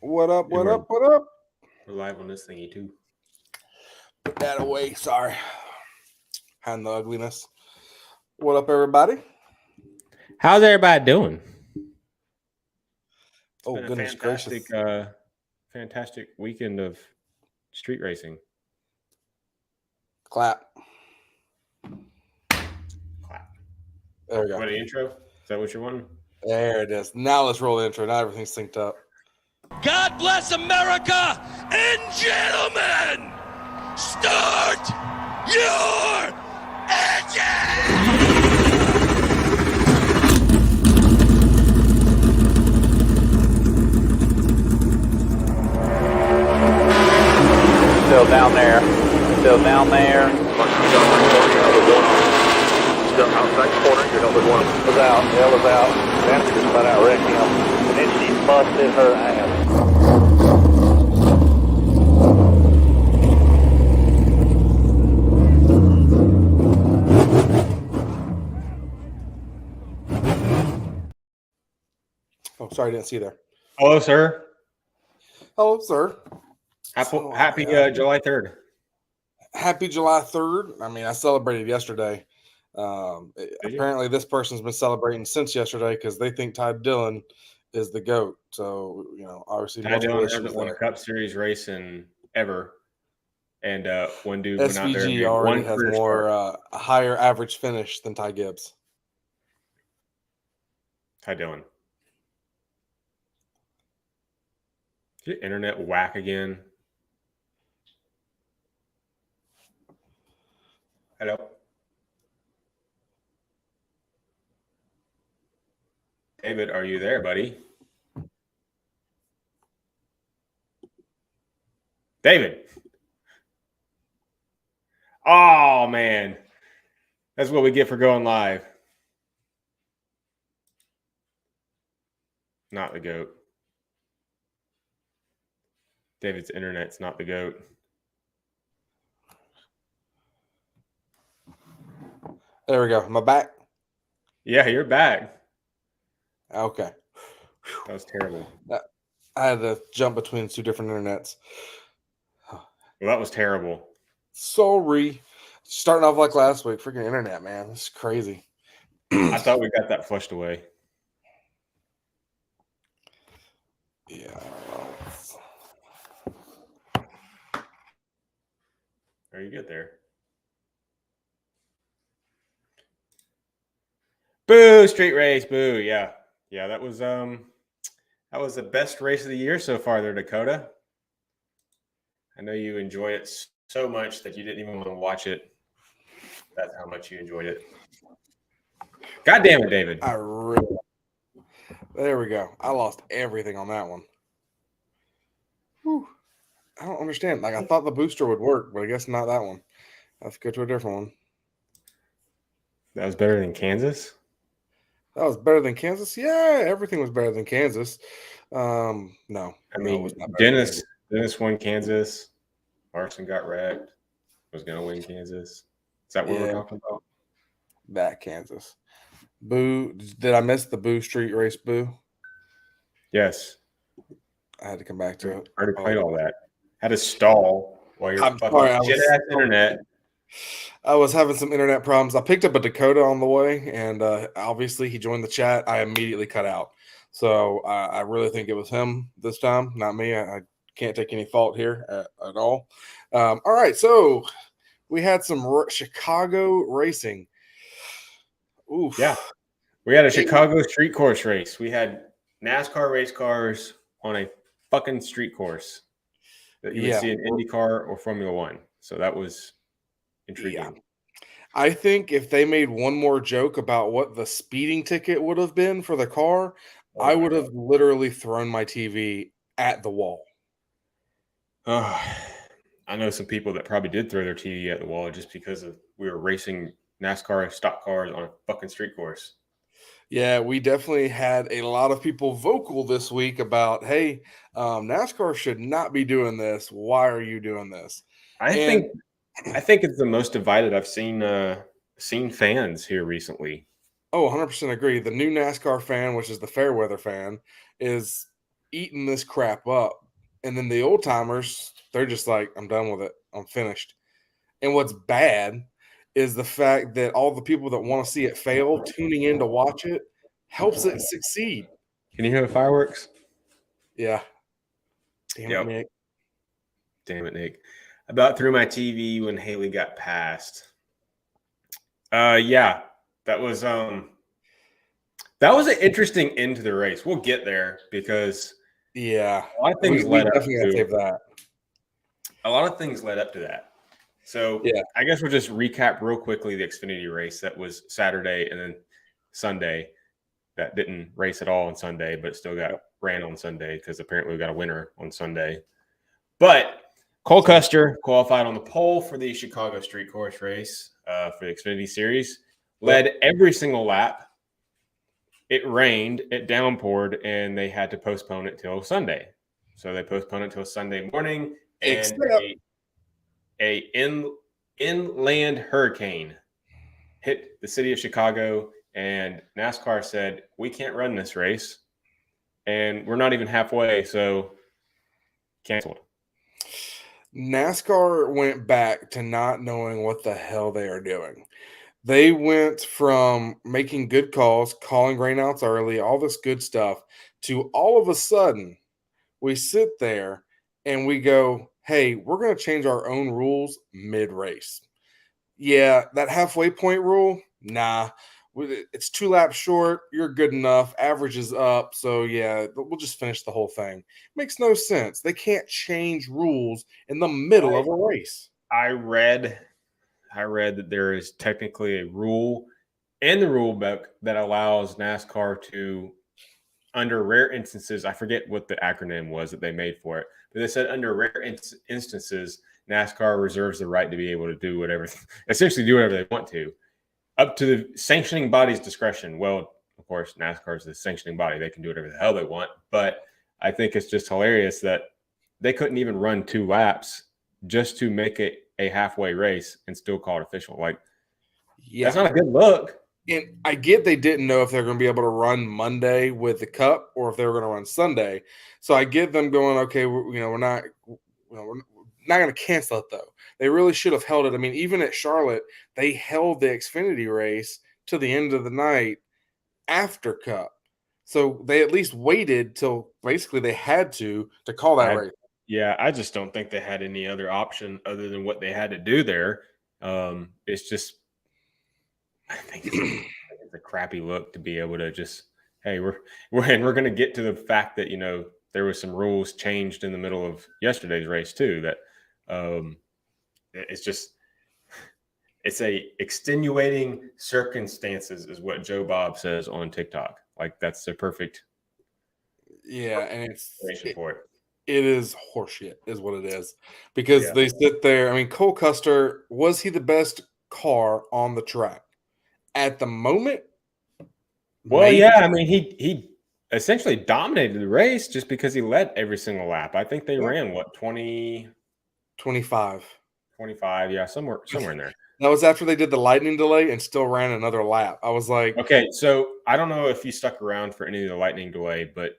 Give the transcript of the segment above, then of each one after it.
What up? Hey, What we're, up? What up? we're live on this thingy too. Put that away. Sorry. Hiding the ugliness. What up, everybody? How's everybody doing? Oh, Been a goodness gracious. fantastic weekend of street racing. Clap. Clap. There we go. What, an intro? Is that what you're wanting? There it is. Now let's roll the intro. Now everything's synced up. God bless America, and gentlemen, start your engine! Still down there. Still down there. Still outside corner, you're number one. Was out. Hell was out. That's just about outright him. And then she busted her ass. Oh, sorry, I didn't see you there. Hello, sir. Hello, sir. Happy July 3rd. Happy July 3rd. I mean, I celebrated yesterday. Apparently, this person's been celebrating since yesterday because they think Ty Dillon is the GOAT. So, obviously, Ty Dillon multiple hasn't issues won a there. Cup Series race in ever. And one dude went out there and SVG made already one has career more start. a higher average finish than Ty Gibbs. Ty Dillon. Did your internet whack again? Hello? David, are you there, buddy? David. Oh, man. That's what we get for going live. Not the GOAT. David's internet's not the GOAT. There we go. Am I back? Yeah, you're back. Okay. That was terrible. I had to jump between two different internets. Well, that was terrible. Sorry. Starting off like last week. Freaking internet, man. It's crazy. I thought we got that flushed away. Yeah. Are you good there? Boo, street race, boo. Yeah. Yeah, that was the best race of the year so far there, Dakota. I know you enjoy it so much that you didn't even want to watch it. That's how much you enjoyed it. God damn it, David. There we go. I lost everything on that one. Whew. I don't understand. Like, I thought the booster would work, but I guess not that one. Let's go to a different one. That was better than Kansas? That was better than Kansas? Yeah, everything was better than Kansas. No. I mean, it was not better than Dennis won Kansas. Larson got wrecked. Was going to win Kansas. Is that what we're talking about? That Kansas. Boo. Did I miss the Boo Street Race Boo? Yes. I had to come back to it. I already played all that. Had to stall while you're I'm fucking sorry, shit-ass internet. I was having some internet problems. I picked up a Dakota on the way, and obviously he joined the chat. I immediately cut out. So I really think it was him this time, not me. I can't take any fault here at all. All right, so we had some Chicago racing. Oof. Yeah. We had a Chicago street course race. We had NASCAR race cars on a fucking street course that you would see in IndyCar or Formula One. So that was intriguing. Yeah. I think if they made one more joke about what the speeding ticket would have been for the car, I would have literally thrown my TV at the wall. I know some people that probably did throw their TV at the wall just because we were racing NASCAR stock cars on a fucking street course. Yeah, we definitely had a lot of people vocal this week about, hey, NASCAR should not be doing this. Why are you doing this? I think it's the most divided I've seen fans here recently. Oh, 100% agree. The new NASCAR fan, which is the Fairweather fan, is eating this crap up. And then the old timers, they're just like, I'm done with it. I'm finished. And what's bad is the fact that all the people that want to see it fail, tuning in to watch it, helps it succeed. Can you hear the fireworks? Yeah. Damn Yep. it, Nick. Damn it, Nick. I about threw my TV when Haley got passed. Yeah, that was an interesting end to the race. We'll get there because Yeah. a lot of things We led up definitely got to to save that. a lot of things led up to that. So Yeah. I guess we'll just recap real quickly the Xfinity race that was Saturday and then Sunday. That didn't race at all on Sunday, but it still got ran on Sunday because apparently we got a winner on Sunday. But Cole Custer qualified on the pole for the Chicago Street Course race for the Xfinity Series. Led every single lap. It rained, it downpoured, and they had to postpone it till Sunday. So they postponed it till Sunday morning, and a inland hurricane hit the city of Chicago, and NASCAR said, we can't run this race, and we're not even halfway, so canceled. NASCAR went back to not knowing what the hell they are doing. They went from making good calls, calling rainouts early, all this good stuff, to all of a sudden we sit there and we go, hey, we're going to change our own rules mid-race. Yeah, that halfway point rule, nah. It's 2 laps short. You're good enough. Average is up. So, yeah, we'll just finish the whole thing. Makes no sense. They can't change rules in the middle of a race. I read that there is technically a rule in the rule book that allows NASCAR to, under rare instances, I forget what the acronym was that they made for it, but they said under rare instances, NASCAR reserves the right to be able to do whatever, essentially do whatever they want to, up to the sanctioning body's discretion. Well, of course, NASCAR is the sanctioning body. They can do whatever the hell they want. But I think it's just hilarious that they couldn't even run 2 laps just to make it a halfway race and still call it official. Like, Yeah. that's not a good look. And I get they didn't know if they're going to be able to run Monday with the Cup or if they were going to run Sunday. So I get them going, okay, we're not going to cancel it though. They really should have held it. I mean, even at Charlotte, they held the Xfinity race to the end of the night after Cup. So they at least waited till basically they had to call that race. Yeah, I just don't think they had any other option other than what they had to do there. It's just, I think it's a crappy look to be able to just, hey, we're going to get to the fact that, there was some rules changed in the middle of yesterday's race too, that it's a extenuating circumstances is what Joe Bob says on TikTok. Like, that's the perfect and explanation for it. It is horseshit, is what it is, because they sit there. I mean, Cole Custer, was he the best car on the track at the moment? Well, maybe. Yeah, I mean, he essentially dominated the race just because he led every single lap. I think they ran 25, yeah, somewhere in there. That was after they did the lightning delay and still ran another lap. I was like, okay, so I don't know if you stuck around for any of the lightning delay, but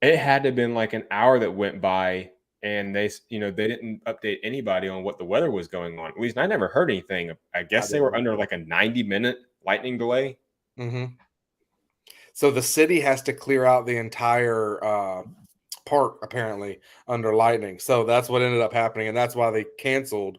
it had to have been like an hour that went by, and they didn't update anybody on what the weather was going on. At least I never heard anything. I guess they were under like a 90-minute lightning delay. Mm-hmm. So the city has to clear out the entire park apparently under lightning. So that's what ended up happening, and that's why they canceled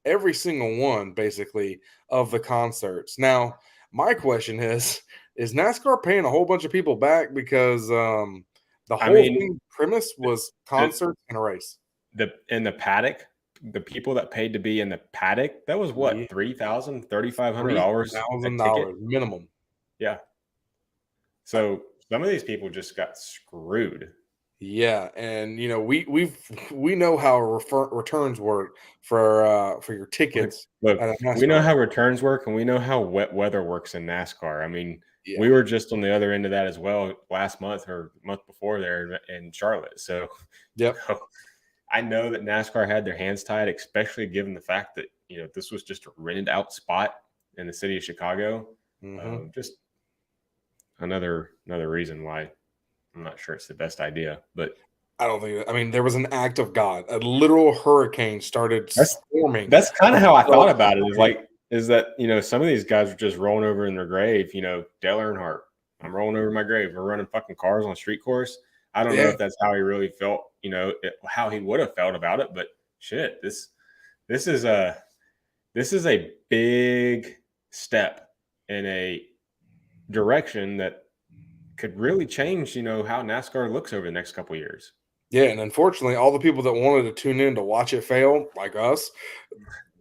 every single one basically of the concerts. Now, my question is NASCAR paying a whole bunch of people back because the whole premise was concerts and a race? In the paddock, the people that paid to be in the paddock, that was what, $3,000, $3,500 $3,000 minimum. Yeah. So some of these people just got screwed. Yeah, and we know how returns work for your tickets. Look, we know how returns work, and we know how wet weather works in NASCAR. I mean, we were just on the other end of that as well last month or month before there in Charlotte. So, I know that NASCAR had their hands tied, especially given the fact that this was just a rented out spot in the city of Chicago. Mm-hmm. Just another reason why I'm not sure it's the best idea, but I don't think. I mean, there was an act of God. A literal hurricane started storming. that's kind of how I thought about it. Is that some of these guys are just rolling over in their grave. Dale Earnhardt, I'm rolling over my grave. We're running fucking cars on a street course. I don't know if that's how he really felt. How he would have felt about it. But shit, this is a big step in a direction that could really change. How NASCAR looks over the next couple of years. Yeah, and unfortunately, all the people that wanted to tune in to watch it fail, like us,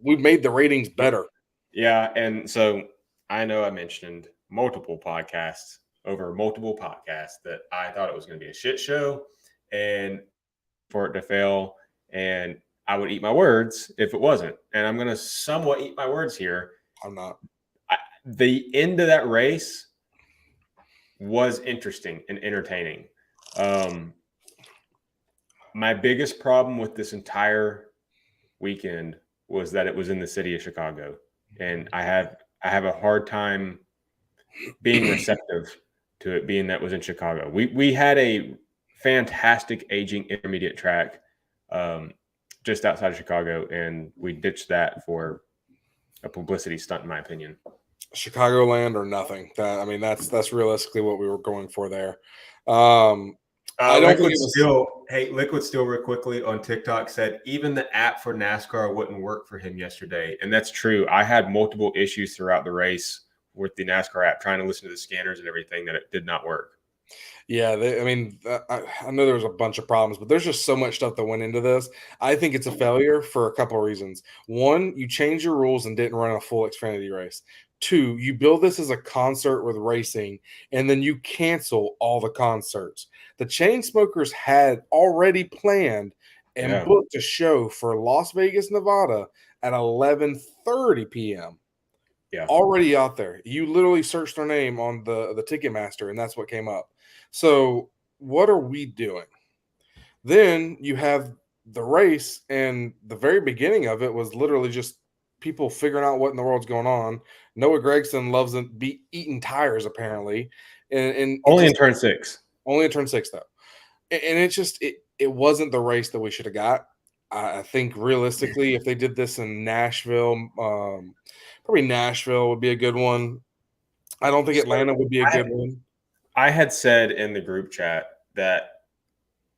we made the ratings better. Yeah, and so I know I mentioned multiple podcasts that I thought it was going to be a shit show and for it to fail, and I would eat my words if it wasn't. And I'm going to somewhat eat my words here. I'm not. The end of that race was interesting and entertaining. My biggest problem with this entire weekend was that it was in the city of Chicago, and I have a hard time being receptive to it being that was in Chicago. We had a fantastic aging intermediate track just outside of Chicago, and we ditched that for a publicity stunt, in my opinion. Chicagoland or nothing. That's realistically what we were going for there. I don't think Liquid Steel real quickly on TikTok said even the app for NASCAR wouldn't work for him yesterday. And that's true. I had multiple issues throughout the race with the NASCAR app, trying to listen to the scanners and everything, that it did not work. Yeah, I know there was a bunch of problems, but there's just so much stuff that went into this. I think it's a failure for a couple of reasons. One, you changed your rules and didn't run a full Xfinity race. Two, you build this as a concert with racing, and then you cancel all the concerts. The Chainsmokers had already planned and booked a show for Las Vegas, Nevada at 11:30 p.m. Yeah, already out there. You literally searched their name on the Ticketmaster, and that's what came up. So what are we doing? Then you have the race, and the very beginning of it was literally just people figuring out what in the world's going on. Noah Gragson loves to be eating tires, apparently, and only in turn 6. Only in turn 6, though. And it wasn't the race that we should have got. I think realistically, if they did this in Nashville, probably Nashville would be a good one. I don't think Atlanta would be a good one. I had said in the group chat that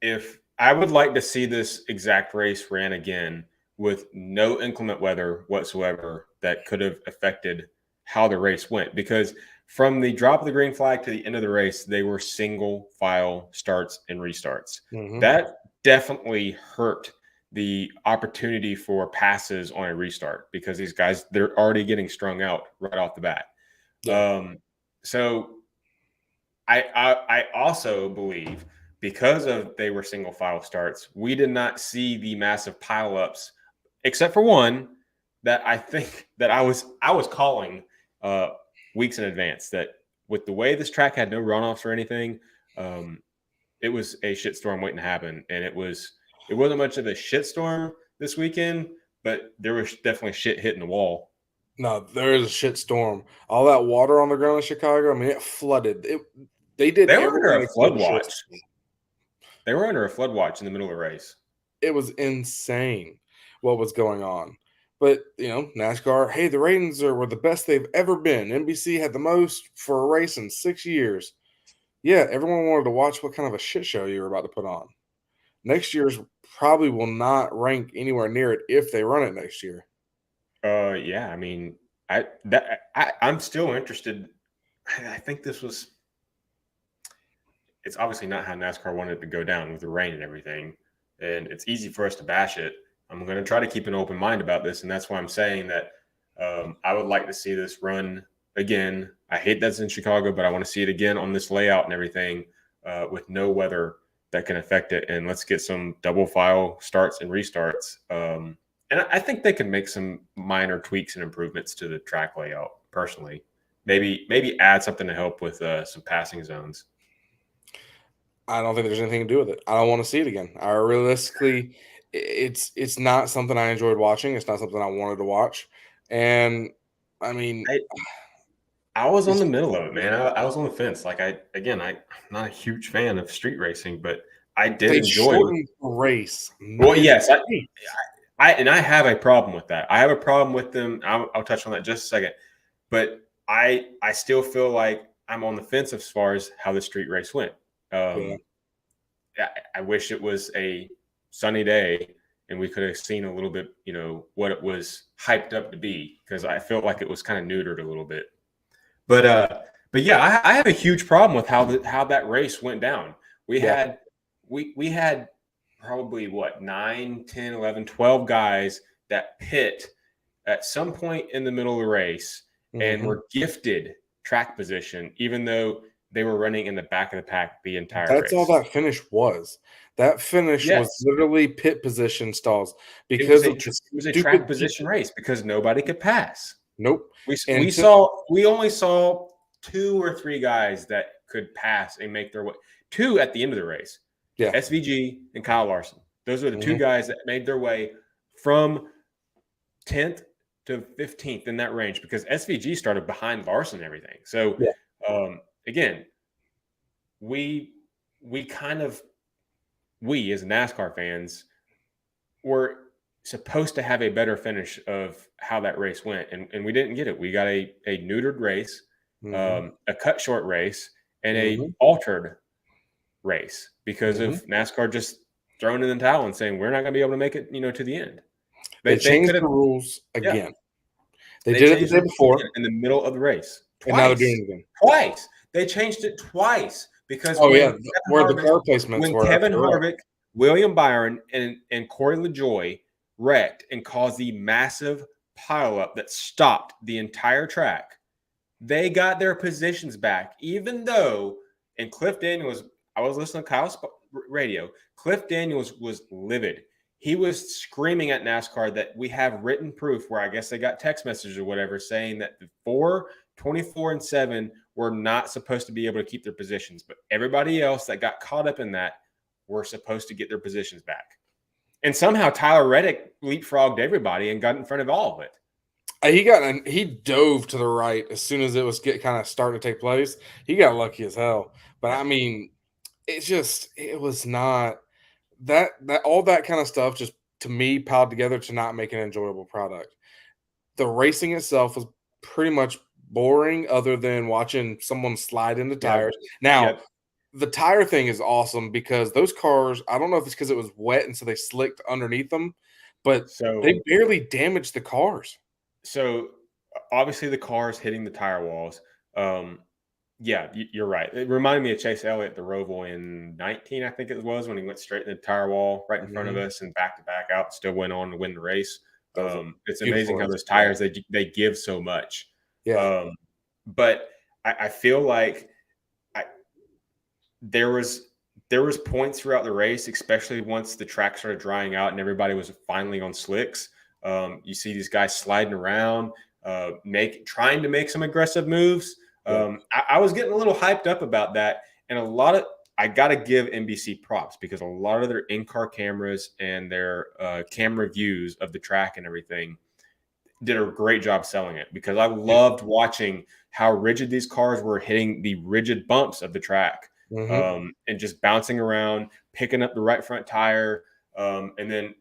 if I would like to see this exact race ran again with no inclement weather whatsoever that could have affected how the race went, because from the drop of the green flag to the end of the race, they were single file starts and restarts. Mm-hmm. That definitely hurt the opportunity for passes on a restart, because these guys, they're already getting strung out right off the bat. Yeah. So I also believe, because of they were single file starts, we did not see the massive pileups, except for one that I think that I was calling weeks in advance, that with the way this track had no runoffs or anything, it was a shitstorm waiting to happen. And it wasn't much of a shitstorm this weekend, but there was definitely shit hitting the wall. No, there is a shitstorm. All that water on the ground in Chicago, I mean, it flooded. They were under a flood watch. They were under a flood watch in the middle of the race. It was insane what was going on. But, NASCAR, hey, the ratings were the best they've ever been. NBC had the most for a race in 6 years. Yeah, everyone wanted to watch what kind of a shit show you were about to put on. Next year's probably will not rank anywhere near it if they run it next year. Yeah, I mean, I'm still interested. I think this was. It's obviously not how NASCAR wanted it to go down with the rain and everything, and it's easy for us to bash it. I'm going to try to keep an open mind about this, and that's why I'm saying that I would like to see this run again. I hate that's in Chicago, but I want to see it again on this layout and everything with no weather that can affect it, and let's get some double file starts and restarts. And I think they can make some minor tweaks and improvements to the track layout, personally. Maybe add something to help with some passing zones. I don't think there's anything to do with it. I don't want to see it again. Realistically, it's not something I enjoyed watching. It's not something I wanted to watch. And I mean, I was on the middle of it, man. I was on the fence. Like I'm not a huge fan of street racing, but I did They enjoy. shortened the race. Well, yes, I have a problem with that. I have a problem with them. I'll touch on that in just a second. But I still feel like I'm on the fence as far as how the street race went. I wish it was a sunny day and we could have seen a little bit, what it was hyped up to be, because I felt like it was kind of neutered a little bit. But yeah, I have a huge problem with how that race went down. We had probably 9, 10, 11, 12 guys that pit at some point in the middle of the race and were gifted track position, even though they were running in the back of the pack the entire race. That's all that finish was. That finish was literally pit position stalls because it was a track position race because nobody could pass. Nope. We only saw 2 or 3 guys that could pass and make their way. 2 at the end of the race. Yeah. SVG and Kyle Larson. Those are the 2 guys that made their way from 10th to 15th in that range, because SVG started behind Larson and everything. So again, we as NASCAR fans were supposed to have a better finish of how that race went, and we didn't get it. We got a neutered race, a cut short race, and a altered race because of NASCAR just throwing in the towel and saying we're not going to be able to make it, to the end. They changed the rules again. Yeah. They did it the day before in the middle of the race. Twice. And now they're doing it again. Twice. They changed it twice because where the car placements were. Kevin Harvick, William Byron, and Corey LaJoie wrecked and caused the massive pileup that stopped the entire track. They got their positions back, even though, and Cliff Daniels, I was listening to Kyle's radio, Cliff Daniels was livid. He was screaming at NASCAR that we have written proof, where I guess they got text messages or whatever saying that the 4, 24, and 7 were not supposed to be able to keep their positions. But everybody else that got caught up in that were supposed to get their positions back. And somehow Tyler Reddick leapfrogged everybody and got in front of all of it. He dove to the right as soon as it was kind of starting to take place. He got lucky as hell. But I mean, it was not that all that kind of stuff just, to me, piled together to not make an enjoyable product. The racing itself was pretty much boring, other than watching someone slide into tires. Now, the tire thing is awesome because those cars, I don't know if it's because it was wet and so they slicked underneath them, but they barely damaged the cars. So obviously the cars hitting the tire walls. Yeah, you're right. It reminded me of Chase Elliott, the Roval in 19, I think it was, when he went straight in the tire wall right in front of us and back to back out, still went on to win the race. It's amazing how those tires, they give so much. Yeah. But I feel like there was points throughout the race, especially once the track started drying out and everybody was finally on slicks. You see these guys sliding around, trying to make some aggressive moves. I was getting a little hyped up about that, and I got to give NBC props because a lot of their in-car cameras and their camera views of the track and everything did a great job selling it, because I loved watching how rigid these cars were hitting the rigid bumps of the track, and just bouncing around, picking up the right front tire, and then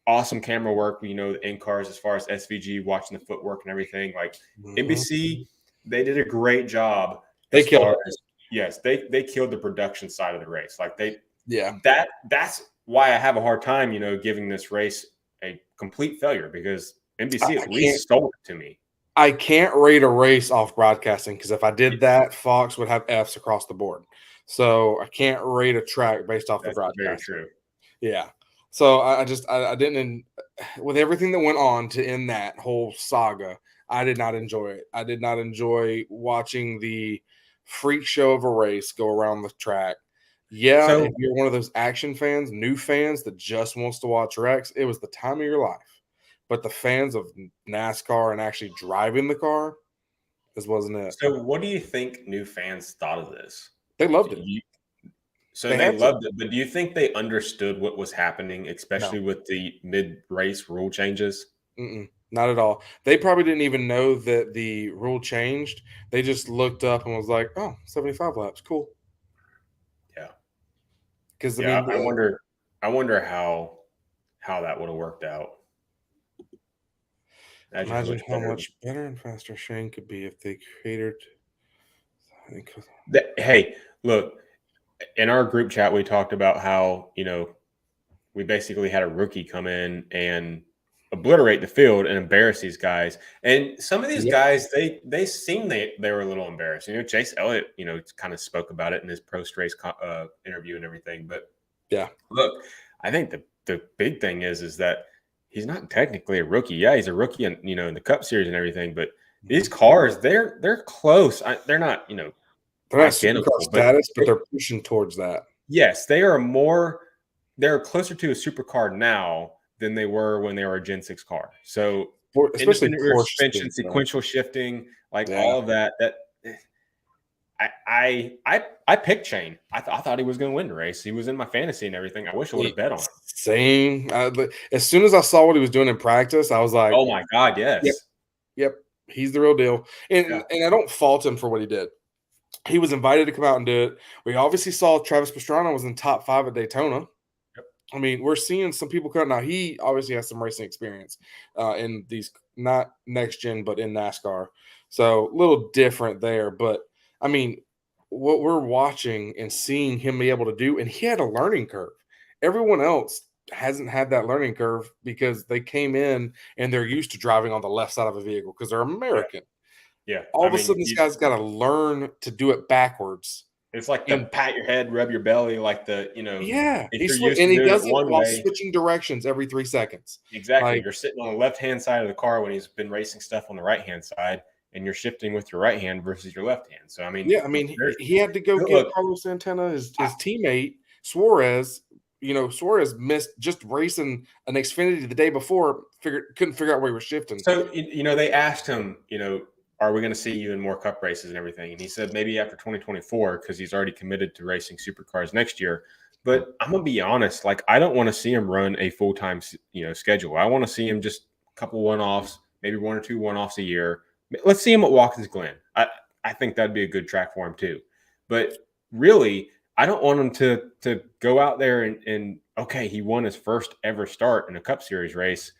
awesome camera work, the in-cars as far as SVG watching the footwork and everything. Like NBC, they did a great job. They killed it. Yes, they killed the production side of the race. Like that's why I have a hard time, giving this race a complete failure, because NBC at least stole it to me. I can't rate a race off broadcasting, because if I did that, Fox would have Fs across the board. So I can't rate a track based off the broadcast. Very true. Yeah. So I didn't, with everything that went on to end that whole saga, I did not enjoy it. I did not enjoy watching the freak show of a race go around the track. Yeah, so, if you're one of those action fans, new fans that just wants to watch wrecks, it was the time of your life. But the fans of NASCAR and actually driving the car, this wasn't it. So what do you think new fans thought of this? They loved it. They loved it, but do you think they understood what was happening, especially with the mid-race rule changes? Not at all. They probably didn't even know that the rule changed. They just looked up and was like, "Oh, 75 laps, cool." Yeah. Because I Yeah. mean, I wonder how that would have worked out. Imagine imagine how better. much better and faster Shane could be if they created. Hey, look, in our group chat, we talked about how, we basically had a rookie come in and obliterate the field and embarrass these guys. And some of these Yep. guys, they seemed they were a little embarrassed. Chase Elliott, kind of spoke about it in his post-race interview and everything. But Yeah. look, I think the big thing is that he's not technically a rookie. Yeah, he's a rookie in in the Cup Series and everything. But these cars, they're close. They're not They're not identical, supercar status, but they're pushing towards that. yes, they're closer to a supercar now than they were when they were a Gen 6 car. So Especially independent rear Porsche suspension, speed, though. sequential shifting, like Yeah. all of that. I picked Shane. I thought he was going to win the race. He was in my fantasy and everything. I wish I would have bet on him. Same. As soon as I saw what he was doing in practice, I was like, Oh my God, yes. Yep, he's the real deal. And Yeah. and I don't fault him for what he did. He was invited to come out and do it. We obviously saw Travis Pastrana was in top 5 at Daytona. Yep. I mean, we're seeing some people come now. He obviously has some racing experience in these, not next gen, but in NASCAR. So a little different there. But I mean, what we're watching and seeing him be able to do, and he had a learning curve. Everyone else hasn't had that learning curve because they came in and they're used to driving on the left side of a vehicle because they're American. Yeah. All of a sudden, this guy's got to learn to do it backwards. It's like the pat your head, rub your belly, like the, Yeah, if you're used to and he doing does it it one while way. switching directions every 3 seconds. Exactly. Like, You're sitting on the left-hand side of the car when he's been racing stuff on the right-hand side, and you're shifting with your right hand versus your left hand. So, I mean, yeah, I mean, he had to go get Carlos Santana, his teammate, Suarez. Suarez missed just racing an Xfinity the day before, couldn't figure out where he was shifting. So, they asked him, are we going to see you in more Cup races and everything? And he said maybe after 2024 because he's already committed to racing supercars next year. But I'm going to be honest, like I don't want to see him run a full-time, schedule. I want to see him just a couple one-offs, maybe 1 or 2 one-offs a year. Let's see him at Watkins Glen. I think that'd be a good track for him too. But really, I don't want him to go out there and okay, he won his first ever start in a Cup Series race.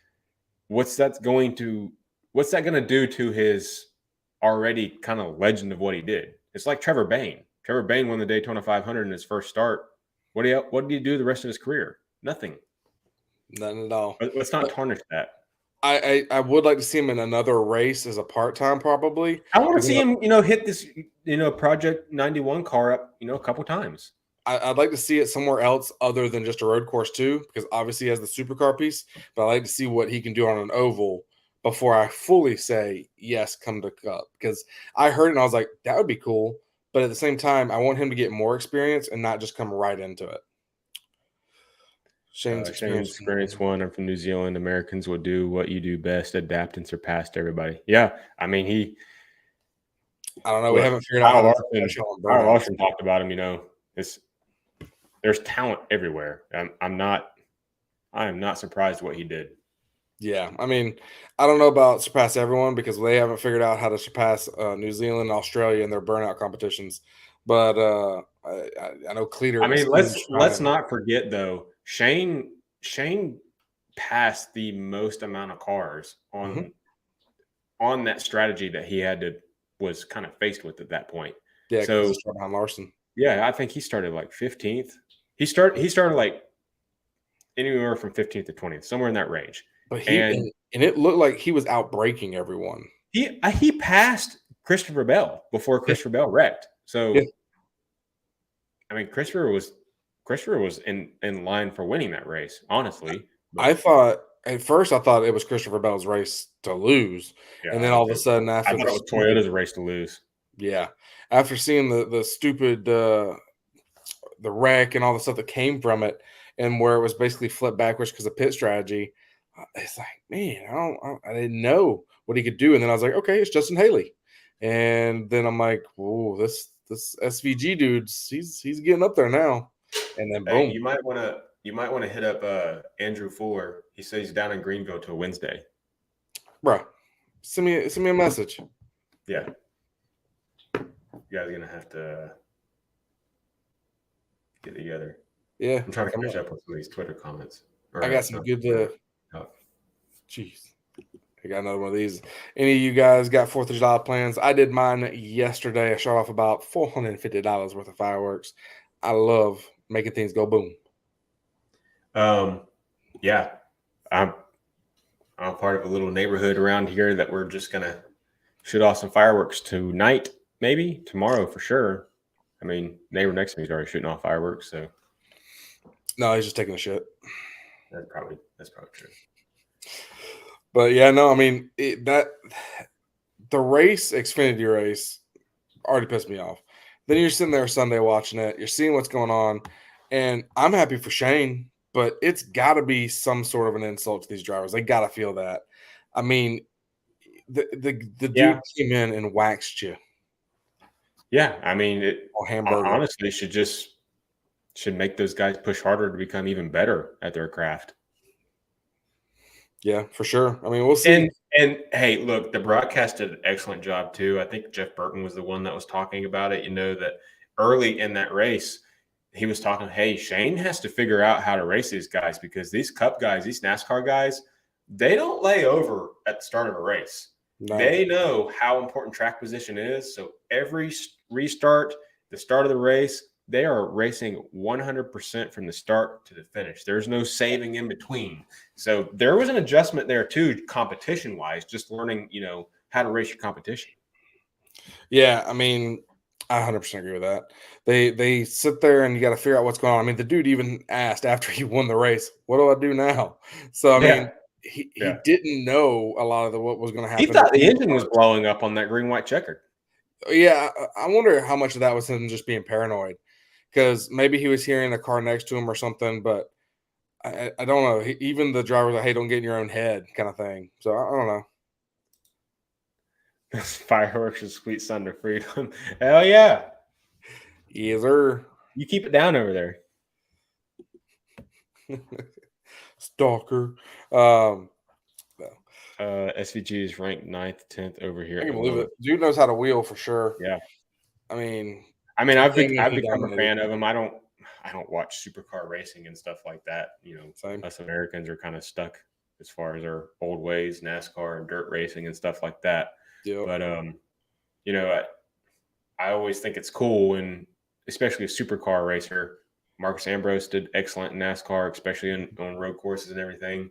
What's that going to do to his already kind of legend of what he did? It's like Trevor Bayne. Trevor Bayne won the Daytona 500 in his first start. What did he do the rest of his career? Nothing. Nothing at all. Let's not tarnish that. I would like to see him in another race as a part-time, probably. I want to see him, hit this, Project 91 car up, a couple times. I'd like to see it somewhere else other than just a road course too, because obviously he has the supercar piece. But I like to see what he can do on an oval before I fully say yes, come to Cup. Because I heard it and I was like, that would be cool. But at the same time, I want him to get more experience and not just come right into it. Shane's experience one. I'm from New Zealand. Americans will do what you do best, adapt and surpass everybody. Yeah, I mean I don't know. We haven't figured out how Kyle Larson talked about him. There's talent everywhere. I am not surprised what he did. Yeah, I mean, I don't know about surpass everyone because they haven't figured out how to surpass New Zealand and Australia in their burnout competitions. But I know Cleater. I mean, let's not forget though. Shane passed the most amount of cars on that strategy that he was kind of faced with at that point. Yeah, so behind Larson. Yeah, I think he started like 15th. He started like anywhere from 15th to 20th, somewhere in that range. But and it looked like he was out breaking everyone. He passed Christopher Bell before Christopher Bell wrecked. So, I mean, Christopher was in line for winning that race, honestly. I thought at first it was Christopher Bell's race to lose, and then all of a sudden after I thought it was Toyota's race to lose. Yeah, after seeing the stupid the wreck and all the stuff that came from it, and where it was basically flipped backwards because of pit strategy, it's like, man, I didn't know what he could do, and then I was like, okay, it's Justin Haley, and then I'm like, whoa, this SVG dude's he's getting up there now, and then boom. You might want to hit up Andrew Fuller. He says he's down in Greenville till Wednesday. Bro, send me a message. Yeah. You guys are going to have to get together. Yeah, I'm trying to come catch on. up with some of these Twitter comments. I got some good. Oh. Jeez, I got another one of these. Any of you guys got 4th of July plans? I did mine yesterday. I shot off about $450 worth of fireworks. I love making things go boom. Yeah, I'm part of a little neighborhood around here that we're just gonna shoot off some fireworks tonight, maybe tomorrow for sure. I mean, neighbor next to me is already shooting off fireworks, so No, he's just taking a shit. that's probably true. But yeah, no, I mean the race, Xfinity race, already pissed me off. Then you're sitting there Sunday watching it. You're seeing what's going on, and I'm happy for Shane, but it's got to be some sort of an insult to these drivers. They got to feel that. I mean, the Yeah. dude came in and waxed you. Yeah, I mean, it Or hamburger. honestly should make those guys push harder to become even better at their craft. Yeah, for sure. I mean, we'll see. And hey, look, the broadcast did an excellent job too. I think Jeff Burton was the one that was talking about it. You know, that early in that race, he was talking, hey, Shane has to figure out how to race these guys because these Cup guys, these NASCAR guys, they don't lay over at the start of a race. No. They know how important track position is. So every restart, the start of the race, they are racing 100% from the start to the finish. There's no saving in between. So there was an adjustment there too, competition-wise, just learning, how to race your competition. Yeah, I mean, I 100% agree with that. They sit there and you got to figure out what's going on. I mean, the dude even asked after he won the race, "What do I do now?" So I mean, he didn't know a lot of what was going to happen. He thought the engine was blowing up on that green-white checker. Yeah, I wonder how much of that was him just being paranoid, because maybe he was hearing a car next to him or something. But I don't know. Even the driver was like, "Hey, don't get in your own head," kind of thing. So I don't know. Fireworks and sweet Thunder Freedom. Hell yeah. Yes, sir. You keep it down over there. Stalker. SVG is ranked 9th, 10th over here. I can believe it. Dude knows how to wheel for sure. Yeah. I mean, I've become a fan of him. I don't watch supercar racing and stuff like that. Same. Us Americans are kind of stuck as far as our old ways, NASCAR and dirt racing and stuff like that. Yep. But I always think it's cool, and especially a supercar racer. Marcus Ambrose did excellent in NASCAR, especially on road courses and everything.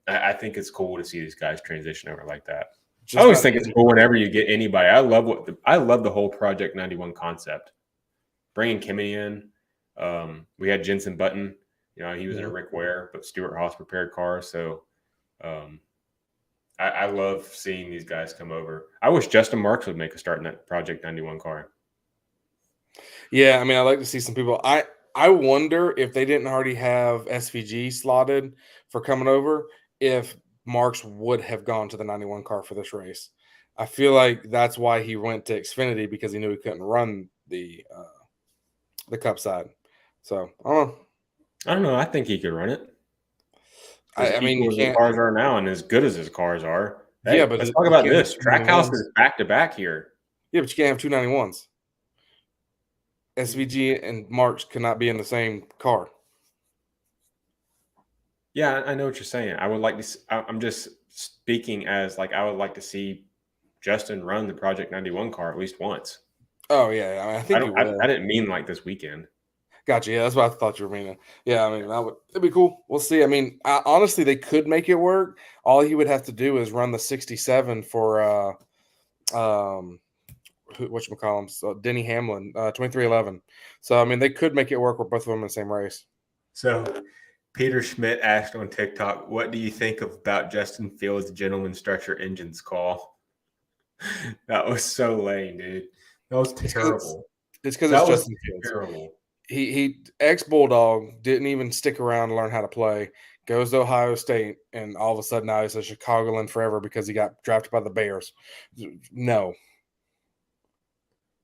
I think it's cool to see these guys transition over like that. I always think it's cool whenever you get anybody. I love the whole Project 91 concept. Bringing Kimmy in, we had Jensen Button. He was in a Rick Ware, but Stuart Haas prepared car. So, I love seeing these guys come over. I wish Justin Marks would make a start in that Project 91 car. Yeah, I mean, I like to see some people. I wonder if they didn't already have SVG slotted for coming over, if Marks would have gone to the 91 car for this race. I feel like that's why he went to Xfinity, because he knew he couldn't run the Cup side. So I don't know. I think he could run it. I mean, you can't. His cars are now, and as good as his cars are. Hey, yeah, but let's talk about this. Trackhouse is back to back here. Yeah, but you can't have two 91s. SVG and Marks cannot be in the same car. Yeah, I know what you're saying. I would like to. I'm just speaking as I would like to see Justin run the Project 91 car at least once. Oh yeah, I mean, I think I didn't mean this weekend. Gotcha. Yeah, that's what I thought you were meaning. Yeah, I mean, it'd be cool. We'll see. I mean, honestly, they could make it work. All he would have to do is run the 67 for whatchamacallum, so Denny Hamlin, 2311. So I mean, they could make it work with both of them in the same race. So Peter Schmidt asked on TikTok, "What do you think about Justin Fields' gentleman stretcher engines call?" That was so lame, dude. That was terrible. It's because it's Justin Fields. Terrible. He ex-Bulldog, didn't even stick around to learn how to play, goes to Ohio State, and all of a sudden now he's a Chicagoland forever because he got drafted by the Bears. No.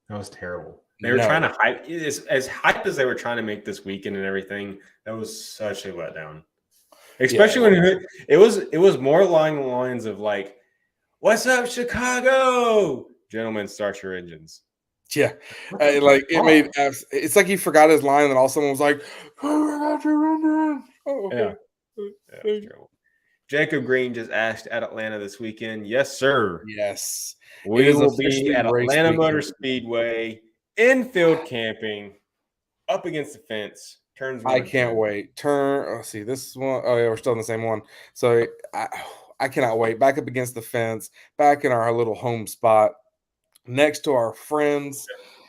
That was terrible. They were trying to hype as hype as they were trying to make this weekend and everything. That was such a letdown. Especially when it was more along the lines of like, "What's up, Chicago? Gentlemen, start your engines." Yeah, like it made. It's like he forgot his line, and all someone was like, "Oh, okay. Yeah, it's terrible. Jacob Green just asked at Atlanta this weekend. Yes, sir. Yes, it We is will be officially at race Atlanta weekend. Motor Speedway, infield camping, up against the fence. Turns one I and can't two. wait. Let's see, this is one. Oh yeah, we're still in the same one. So I cannot wait. Back up against the fence, back in our little home spot, next to our friends.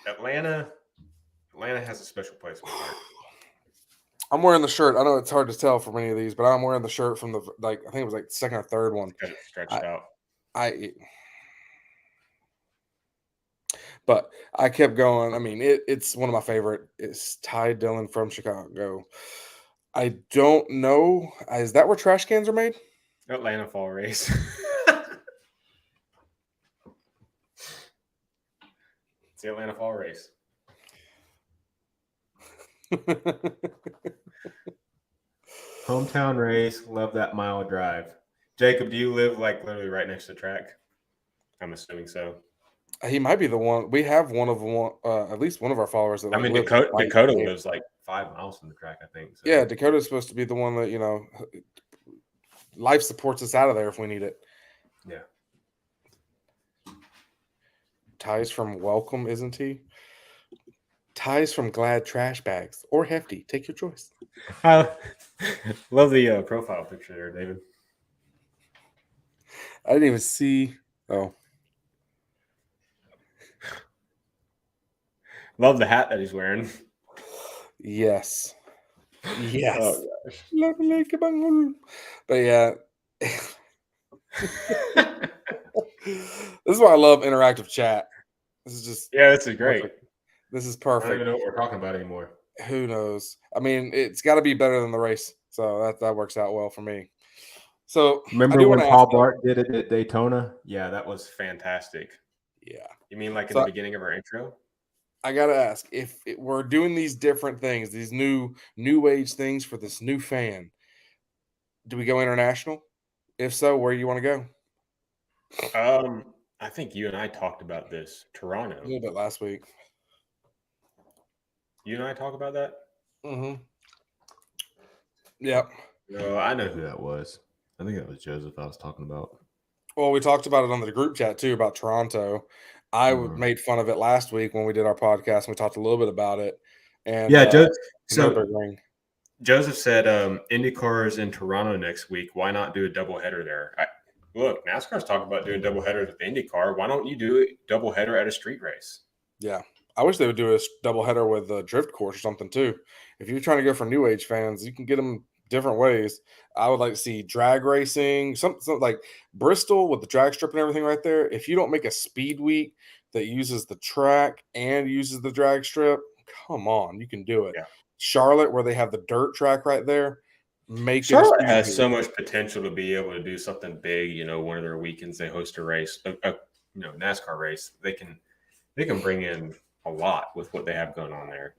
Atlanta has a special place in my heart. I'm wearing the shirt. I know it's hard to tell from any of these, but I'm wearing the shirt from the I think it was like the second or third one. Got it stretched I- out. But I kept going. I mean, it's one of my favorite. It's Ty Dillon from Chicago. I don't know. Is that where trash cans are made? Atlanta Fall Race. It's the Atlanta Fall Race. Hometown race. Love that mile drive. Jacob, do you live like literally right next to the track? I'm assuming so. He might be the one. We have at least one of our followers that. I Like, mean, lives Dakota there. lives like 5 miles from the track, I think. So. Yeah, Dakota's supposed to be the one that life supports us out of there if we need it. Yeah. Ty's from Welcome, isn't he? Ty's from Glad Trash Bags or Hefty. Take your choice. I love the profile picture there, David. I didn't even see. Oh, love the hat that he's wearing. yes, yes. Oh, but yeah, this is why I love interactive chat. This is just this is great. perfect. This is I don't perfect. even know what we're talking about anymore. Who knows? I mean, it's got to be better than the race, so that works out well for me. So Remember when Paul Bart did it at Daytona? Yeah, that was fantastic. Yeah. You mean like in the beginning of our intro? I gotta ask, if we're doing these different things, these new age things for this new fan, do we go international? If so, where do you want to go? I think you and I talked about this. Toronto. A little bit last week. You and I talk about that? Mm-hmm. Yep. No, I know who that was. I think that was Joseph I was talking about. Well, we talked about it on the group chat too about Toronto. I made fun of it last week when we did our podcast. And we talked a little bit about it. And yeah, Joseph said IndyCar is in Toronto next week. Why not do a doubleheader there? Look, NASCAR's talking about doing doubleheaders with IndyCar. Why don't you do a doubleheader at a street race? Yeah. I wish they would do a doubleheader with a drift course or something too. If you're trying to go for new age fans, you can get them different ways. I would like to see drag racing, something like Bristol with the drag strip and everything right there. If you don't make a speed week that uses the track and uses the drag strip, come on, you can do it. Yeah. Charlotte, where they have the dirt track right there, Charlotte has so much potential to be able to do something big. One of their weekends they host a race, a NASCAR race. They can bring in a lot with what they have going on there.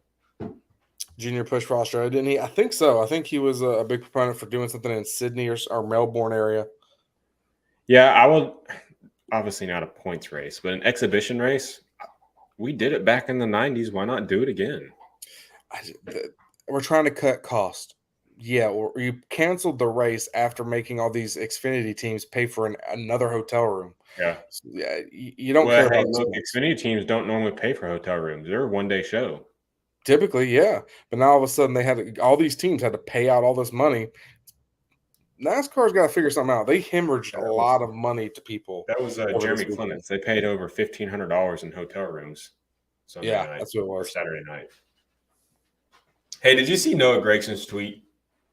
Junior pushed for Australia, didn't he? I think so. I think he was a big proponent for doing something in Sydney or Melbourne area. Yeah, I would. Obviously not a points race, but an exhibition race. We did it back in the 90s. Why not do it again? We're trying to cut cost. Yeah, or you canceled the race after making all these Xfinity teams pay for another hotel room. Yeah. So, yeah, you don't care about Xfinity teams don't normally pay for hotel rooms. They're a one-day show. Typically, yeah. But now all of a sudden all these teams had to pay out all this money. NASCAR's got to figure something out. They hemorrhaged a lot of money to people. That was Jeremy Clements. They paid over $1,500 in hotel rooms. Sunday night, that's what it was. Or Saturday night. Hey, did you see Noah Gregson's tweet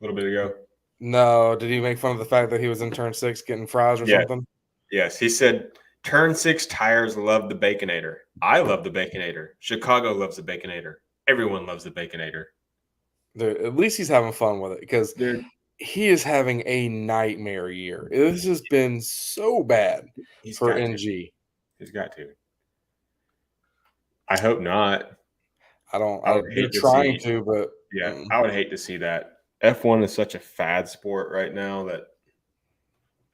a little bit ago? No. Did he make fun of the fact that he was in turn 6 getting fries or something? Yes. He said, turn 6 tires love the Baconator. I love the Baconator. Chicago loves the Baconator. Everyone loves the Baconator. Dude, at least he's having fun with it because he is having a nightmare year. This has been so bad for NG. He's got to. I hope not. They're trying to, but yeah, I would hate to see that. F1 is such a fad sport right now that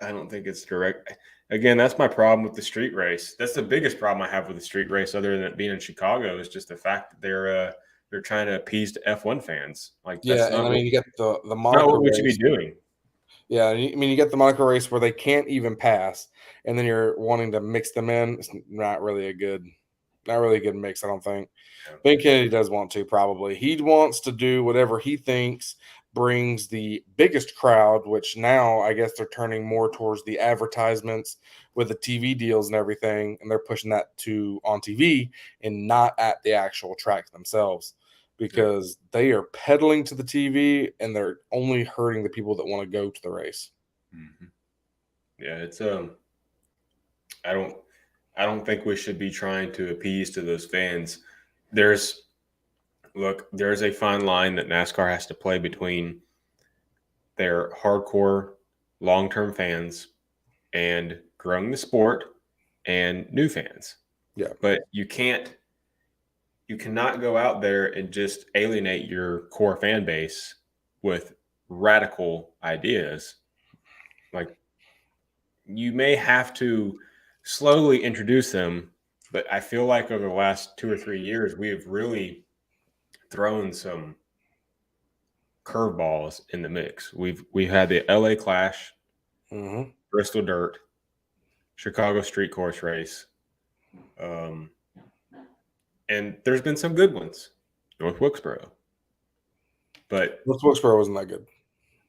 I don't think it's direct. Again, that's my problem with the street race. That's the biggest problem I have with the street race, other than it being in Chicago, is just the fact that they're trying to appease the F1 fans. Like Yeah, that's and I mean, you get the not Monaco what we should be race. doing. Yeah, I mean, you get the Monaco race where they can't even pass, and then you're wanting to mix them in. It's not really a good mix, I don't think. Yeah. Ben Kennedy does want to, probably. He wants to do whatever he thinks brings the biggest crowd, which now I guess they're turning more towards the advertisements with the TV deals and everything, and they're pushing that to on TV and not at the actual track themselves, because they are peddling to the TV and they're only hurting the people that want to go to the race. Mm-hmm. Yeah, it's I don't think we should be trying to appease to those fans. There's a fine line that NASCAR has to play between their hardcore long-term fans and growing the sport and new fans. Yeah. But you cannot go out there and just alienate your core fan base with radical ideas. Like, you may have to slowly introduce them, but I feel like over the last 2 or 3 years, we have really thrown some curveballs in the mix. We've had the LA Clash, Mm-hmm. Bristol Dirt, Chicago Street Course Race, and there's been some good ones, North Wilkesboro. But North Wilkesboro wasn't that good.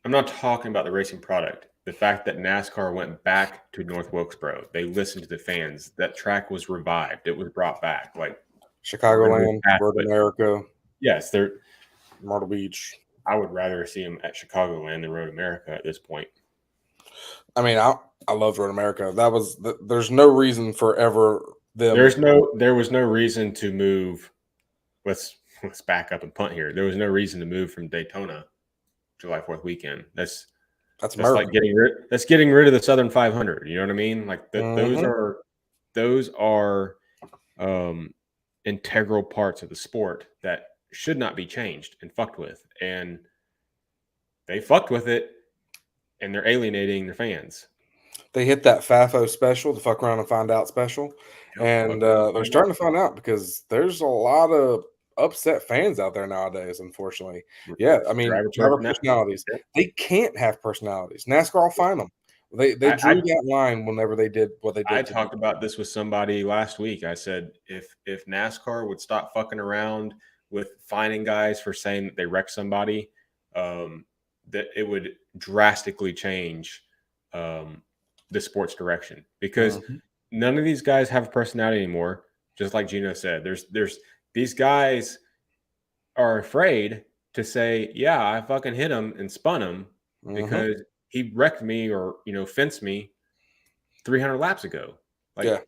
I'm not talking about the racing product. The fact that NASCAR went back to North Wilkesboro, they listened to the fans. That track was revived. It was brought back. Like Chicagoland, Road America. Yes, Myrtle Beach. I would rather see them at Chicagoland than Road America at this point. I mean, I love Road America. There's no reason for ever them. There was no reason to move. Let's back up and punt here. There was no reason to move from Daytona July 4th weekend. That's like getting rid of the Southern 500. You know what I mean? Like those are integral parts of the sport that should not be changed and fucked with. And they fucked with it, and they're alienating their fans. They hit that FAFO special, the fuck around and find out special, and they're starting to find out, because there's a lot of upset fans out there nowadays, unfortunately. Yeah, I mean, driver personalities. They can't have personalities. NASCAR will find them. They drew that line whenever they did what they did. I talked about this with somebody last week. I said, if NASCAR would stop fucking around with finding guys for saying that they wrecked somebody, that it would drastically change the sport's direction, because none of these guys have a personality anymore. Just like Gino said, there's these guys are afraid to say, yeah, I fucking hit him and spun him because he wrecked me or, fenced me 300 laps ago. Like,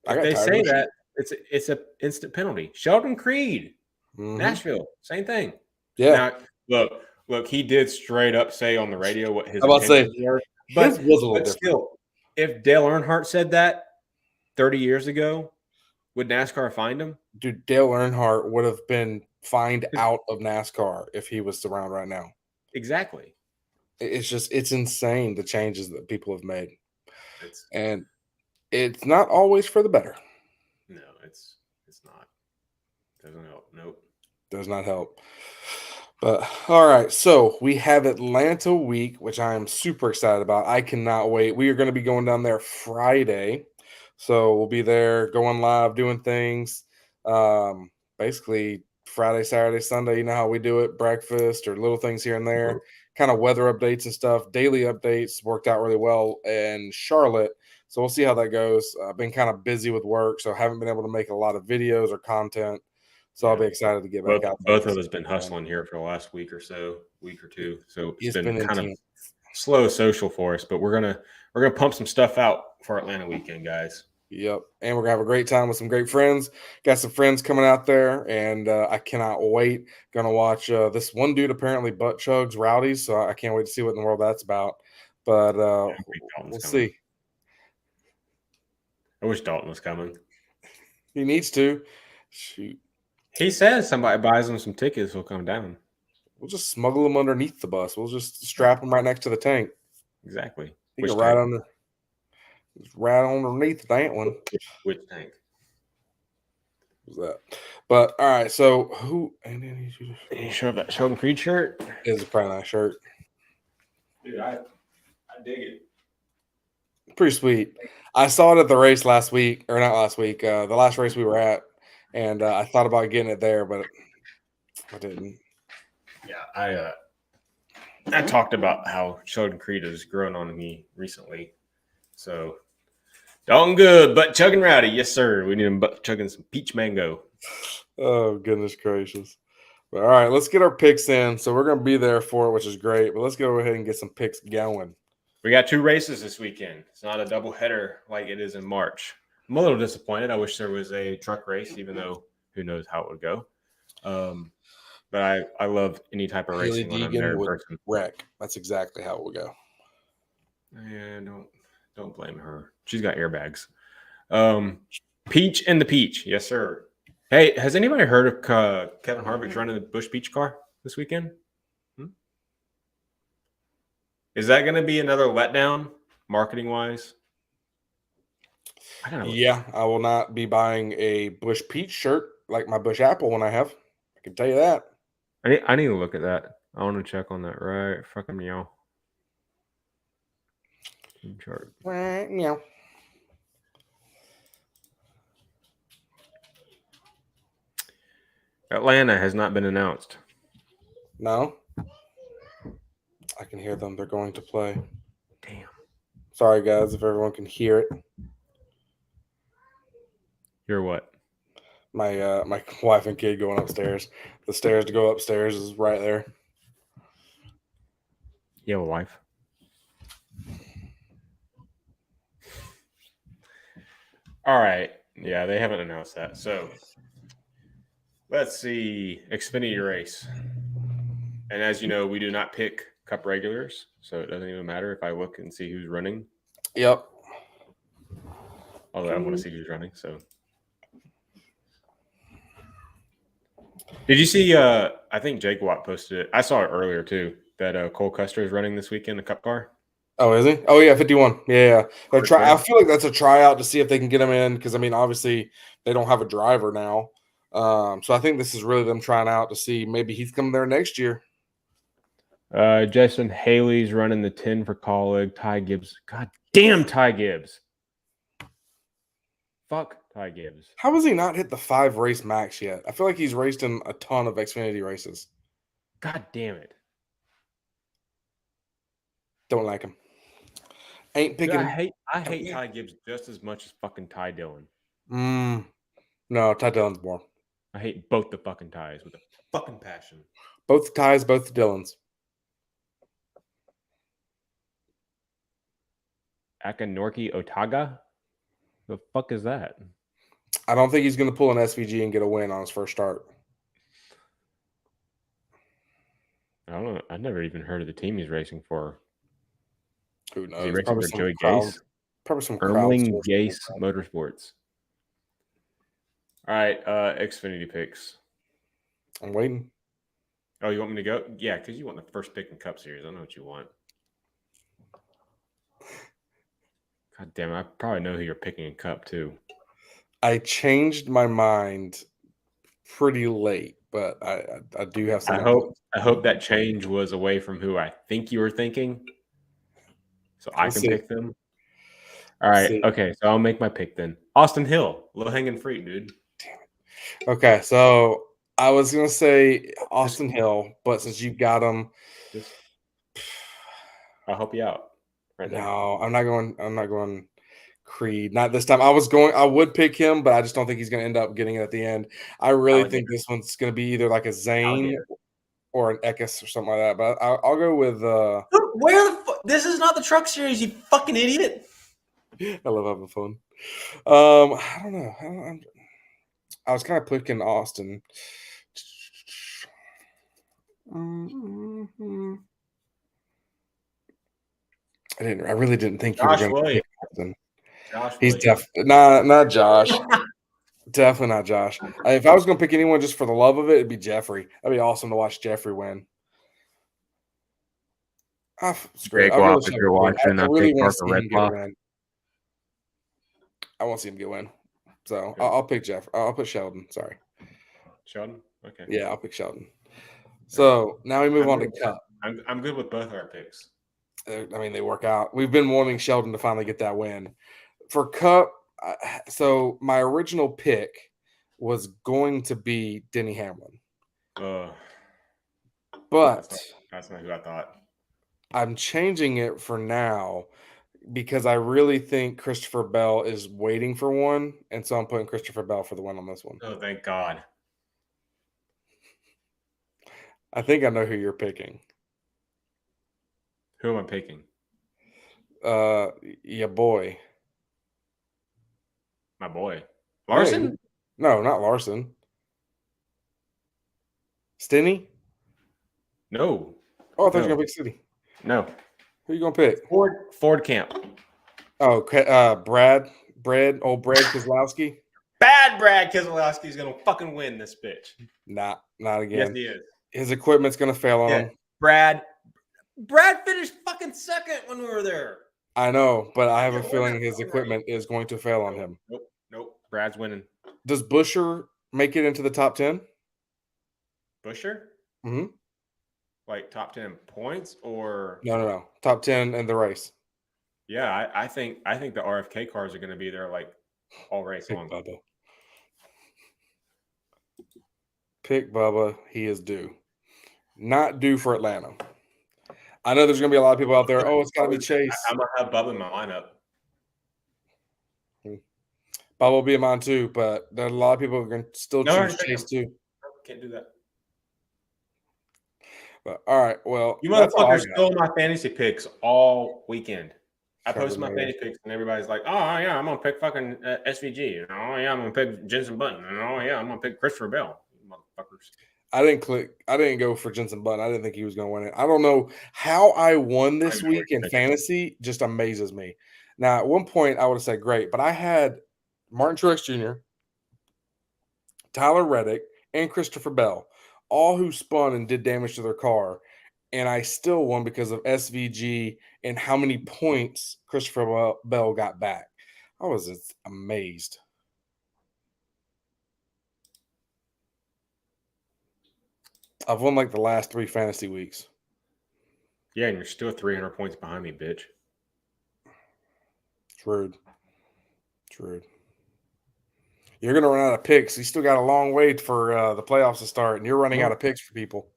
if they say that, it's an instant penalty. Sheldon Creed, Nashville, same thing. Yeah. Now, look, he did straight up say on the radio what his intentions were. But Still, if Dale Earnhardt said that 30 years ago, would NASCAR find him? Dude, Dale Earnhardt would have been fined out of NASCAR if he was around right now. Exactly. It's insane, the changes that people have made. And it's not always for the better. No, it's not. Doesn't help. Nope. Does not help. But all right, so we have Atlanta week, which I am super excited about. I cannot wait. We are going to be going down there Friday. So we'll be there going live, doing things. Basically Friday, Saturday, Sunday, you know how we do it, breakfast or little things here and there, kind of weather updates and stuff. Daily updates worked out really well in Charlotte. So we'll see how that goes. I've been kind of busy with work, so haven't been able to make a lot of videos or content. So I'll be excited to get back out. Both of us been hustling here for the last week or two. So it's been kind of slow social for us, but we're gonna pump some stuff out for Atlanta weekend, guys. Yep, and we're gonna have a great time with some great friends. Got some friends coming out there, and I cannot wait. Gonna watch this one dude apparently butt chugs Rowdies, so I can't wait to see what in the world that's about. But we'll see. I wish Dalton was coming. He needs to. Shoot. He says somebody buys him some tickets, he'll come down. We'll just smuggle them underneath the bus. We'll just strap them right next to the tank. Exactly. He Which can right tank? right underneath that one. Which tank? What's that? But all right, so who? And then Did you show up that Sheldon Creed shirt? is a pretty nice shirt. Dude, I dig it. Pretty sweet. I saw it at the race last week, or not last week. The last race we were at, and I thought about getting it there, but I didn't. Yeah, I talked about how Sheldon Creed has grown on me recently. So, Dalton Good, butt chugging rowdy. Yes, sir. We need him butt chugging some peach mango. Oh, goodness gracious. But all right, let's get our picks in. So we're going to be there for it, which is great. But let's go ahead and get some picks going. We got 2 races this weekend. It's not a doubleheader like it is in March. I'm a little disappointed. I wish there was a truck race, even though who knows how it would go. But I love any type of Haley racing when I'm there in person. Wreck. That's exactly how it will go. Yeah, don't blame her. She's got airbags. Peach and the Peach. Yes, sir. Hey, has anybody heard of Kevin Harvick's running the Busch Peach car this weekend? Is that going to be another letdown, marketing-wise? Yeah, I will not be buying a Busch Peach shirt like my Busch Apple one I have. I can tell you that. I need to look at that. I want to check on that right fucking meow. Chart. Meow. Atlanta has not been announced. No. I can hear them. They're going to play. Damn. Sorry, guys, if everyone can hear it. You're what? My my wife and kid going upstairs. The stairs to go upstairs is right there. You have a wife? All right. Yeah, they haven't announced that. So let's see. Xfinity race. And as you know, we do not pick Cup regulars, so it doesn't even matter if I look and see who's running. Yep. Although I want to see who's running. So, did you see? I think Jake Watt posted it. I saw it earlier too. That Cole Custer is running this weekend, the Cup car. Oh, is he? Oh, yeah, 51. Yeah. I feel like that's a tryout to see if they can get him in because, I mean, obviously they don't have a driver now. So I think this is really them trying out to see maybe he's coming there next year. Jason Haley's running the 10 for Colleague. Ty Gibbs. God damn, Ty Gibbs. Fuck Ty Gibbs. How has he not hit the 5 race max yet? I feel like he's raced in a ton of Xfinity races. God damn it. Don't like him. Ain't picking. Dude, I hate Ty Gibbs just as much as fucking Ty Dillon. No, Ty Dillon's more. I hate both the fucking Ties with a fucking passion. Both the Ties, both the Dillons. Akanorki Otaga? The fuck is that? I don't think he's going to pull an SVG and get a win on his first start. I don't know. I've never even heard of the team he's racing for. Who knows? Is he racing for Joey Gase? Probably some Ermling Gase Motorsports. All right, Xfinity picks. I'm waiting. Oh, you want me to go? Yeah, because you want the first pick in Cup Series. I know what you want. God damn it. I probably know who you're picking in Cup, too. I changed my mind pretty late, but I do have some. I hope that change was away from who I think you were thinking, so I can pick them. All right, okay, so I'll make my pick then. Austin Hill, low-hanging fruit, dude. Damn it. Okay, so I was gonna say Austin Hill, but since you got him, I'll help you out. Right now. No, I'm not going Creed. Not this time. I would pick him, but I just don't think he's going to end up getting it at the end. I really think this one's going to be either like a Zane or an Eckes or something like that. But I'll go with. Where the fuck? This is not the Truck Series, you fucking idiot. I love having fun. I don't know. I was kind of picking Austin. I really didn't think you were going to pick Austin. He's definitely not Josh. Definitely not Josh. If I was going to pick anyone just for the love of it, it'd be Jeffrey. That'd be awesome to watch Jeffrey win. Screw it. Jake I'll go Lopp, with if Sheldon you're to win. watching, I I really picked want to Parker see him get a Redcloth. win. I want to see him get a win. So I'll pick Jeff. I'll put Sheldon. Sorry. Sheldon. Okay. Yeah, I'll pick Sheldon. So now we move on to Cup. I'm good with both our picks. I mean, they work out. We've been wanting Sheldon to finally get that win. For Cup, so my original pick was going to be Denny Hamlin. But that's not who I thought. I'm changing it for now because I really think Christopher Bell is waiting for one. And so I'm putting Christopher Bell for the win on this one. Oh, thank God. I think I know who you're picking. Who am I picking? Your boy. My boy. Larson? No, not Larson. Stinney? No. Oh, I thought you were No. going to pick City. No. Who are you going to pick? Ford Camp. Oh, old Brad Keselowski? Bad Brad Keselowski is going to fucking win this bitch. Not again. Yes, he is. His equipment's going to fail on him. Brad finished fucking second when we were there. I know, but I have a feeling his equipment is going to fail on him. Nope. Brad's winning. Does Buescher make it into the top 10? Buescher? Mm-hmm. Like top 10 points or No. Top 10 in the race. Yeah, I think the RFK cars are going to be there like all race Pick long. Bubba. Pick Bubba. He is due. Not due for Atlanta. I know there's going to be a lot of people out there. Oh, it's got to be Chase. I'm going to have Bubba in my lineup. Bubba will be in mine too, but there are a lot of people who are going to still choose Chase too. Can't do that. But all right, well, you motherfuckers stole my fantasy picks all weekend. I posted my fantasy picks, and everybody's like, "Oh yeah, I'm gonna pick fucking SVG. Oh yeah, I'm gonna pick Jensen Button. And oh yeah, I'm gonna pick Christopher Bell." Motherfuckers. I didn't go for Jensen Button. I didn't think he was going to win it. I don't know how I won this week in fantasy. Just amazes me. Now, at one point, I would have said great, but I had Martin Truex Jr., Tyler Reddick, and Christopher Bell, all who spun and did damage to their car. And I still won because of SVG and how many points Christopher Bell got back. I was just amazed. I've won like the last 3 fantasy weeks. Yeah, and you're still 300 points behind me, bitch. True. You're going to run out of picks. You still got a long way for the playoffs to start, and you're running out of picks for people.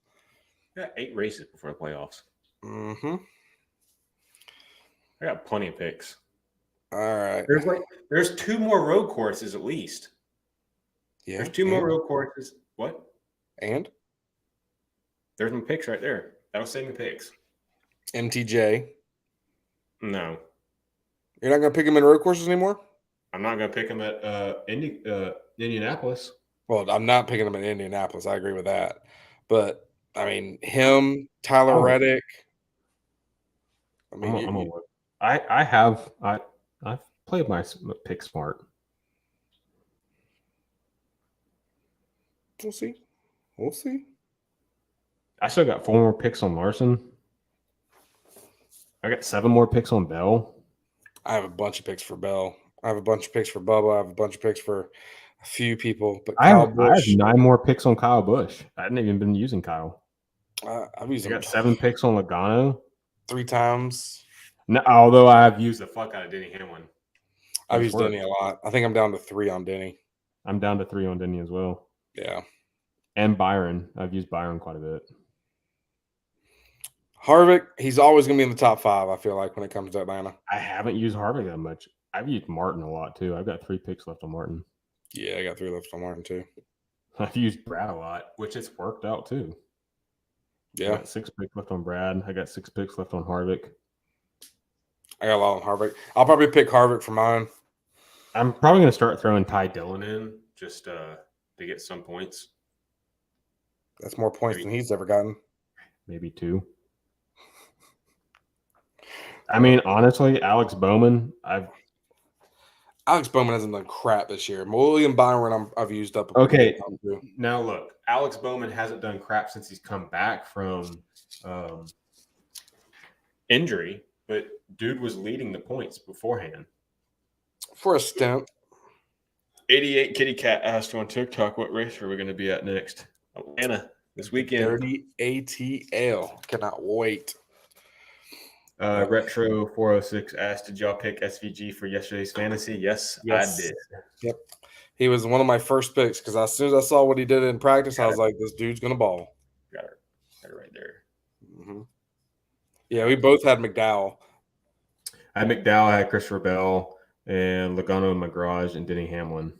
I got 8 races before the playoffs. Mm-hmm. I got plenty of picks. All right. There's 2 more road courses at least. Yeah. There's 2 more road courses. What? And? There's my picks right there. That'll save me picks. MTJ. No. You're not going to pick him in road courses anymore? I'm not going to pick him at Indianapolis. Well, I'm not picking him in Indianapolis. I agree with that. But, I mean, him, Tyler Reddick. I mean, I've played my pick smart. We'll see. I still got 4 more picks on Larson. I got 7 more picks on Bell. I have a bunch of picks for Bell. I have a bunch of picks for Bubba. I have a bunch of picks for a few people. But I have 9 more picks on Kyle Busch. I hadn't even been using Kyle. I've used I got 7 picks on Logano. 3 times. No, although I have used the fuck out of Denny Hamlin. I've used Denny a lot. I think I'm down to 3 on Denny. I'm down to 3 on Denny as well. Yeah. And Byron. I've used Byron quite a bit. Harvick, he's always going to be in the top 5, I feel like, when it comes to Atlanta. I haven't used Harvick that much. I've used Martin a lot, too. I've got 3 picks left on Martin. Yeah, I got 3 left on Martin, too. I've used Brad a lot, which it's worked out, too. Yeah. I got 6 picks left on Brad. I got 6 picks left on Harvick. I got a lot on Harvick. I'll probably pick Harvick for mine. I'm probably going to start throwing Ty Dillon in just to get some points. That's more points than he's ever gotten. Maybe 2. I mean, honestly, Alex Bowman hasn't done crap this year. William Byron, I've used up. Okay, now look, Alex Bowman hasn't done crap since he's come back from injury, but dude was leading the points beforehand. For a stint. 88 Kitty Cat asked on TikTok, what race are we going to be at next? Atlanta this weekend. Dirty ATL. Cannot wait. Retro 406 asked, did y'all pick SVG for yesterday's fantasy? Yes, Yes. I did. Yep. He was one of my first picks because as soon as I saw what he did in practice, I was like, this dude's going to ball. Got it right there. Mm-hmm. Yeah, we both had McDowell. I had McDowell, I had Christopher Bell, and Logano in my garage, and Denny Hamlin.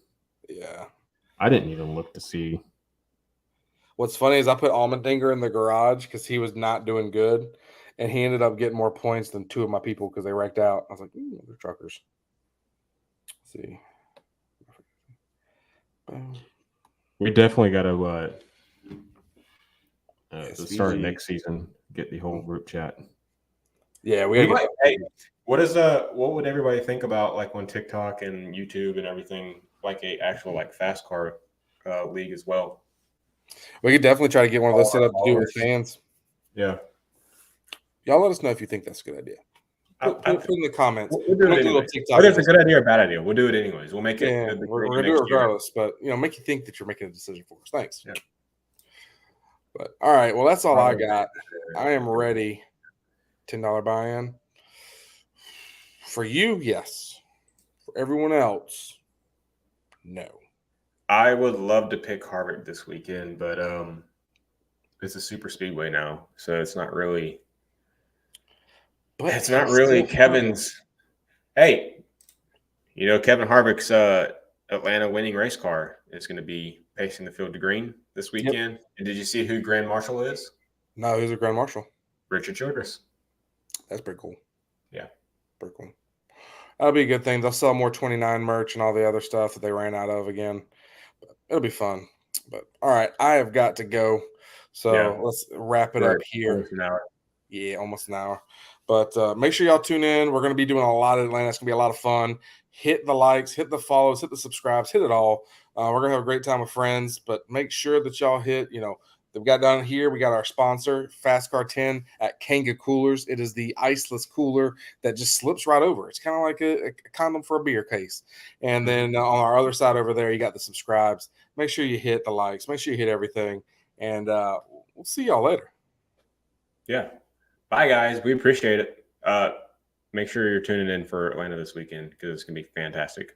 Yeah. I didn't even look to see. What's funny is I put Allmendinger in the garage because he was not doing good, and he ended up getting more points than two of my people because they wrecked out. I was like, they're truckers. Let's see. We definitely got to the start of SVG. next season get the whole group chat. Yeah, we gotta Hey, what would everybody think about like on TikTok and YouTube and everything, like a actual like FASCAR league as well? we could definitely try to get one of those set up to do with fans. Yeah. Y'all let us know if you think that's a good idea. Put in the comments. We'll do it anyway. Whether it's a good idea or a bad idea, we'll do it anyways. We'll make it. Yeah, we're gonna do it regardless, but make you think that you're making a decision for us. Thanks. Yeah. But all right, well, that's all I got. I am ready. $10 buy-in. For you, yes. For everyone else, no. I would love to pick Harvick this weekend, but it's a super speedway now, so it's not really. But it's not really Kevin's. Hey, Kevin Harvick's Atlanta winning race car is going to be pacing the field to green this weekend. Yep. And did you see who Grand Marshal is? No, who's a Grand Marshal? Richard Childress. That's pretty cool. Yeah. Pretty cool. That'll be a good thing. They'll sell more 29 merch and all the other stuff that they ran out of again. But it'll be fun. But all right, I have got to go. So let's wrap it up here. Almost an hour. Yeah, almost an hour. But make sure y'all tune in. We're going to be doing a lot of Atlanta. It's going to be a lot of fun. Hit the likes, hit the follows, hit the subscribes, hit it all. We're going to have a great time with friends. But make sure that y'all hit, they've got down here, we got our sponsor, FASCAR 10 at Kanga Coolers. It is the iceless cooler that just slips right over. It's kind of like a condom for a beer case. And then on our other side over there, you got the subscribes. Make sure you hit the likes. Make sure you hit everything. And we'll see y'all later. Yeah. Bye, guys. We appreciate it. Make sure you're tuning in for Atlanta this weekend because it's going to be fantastic.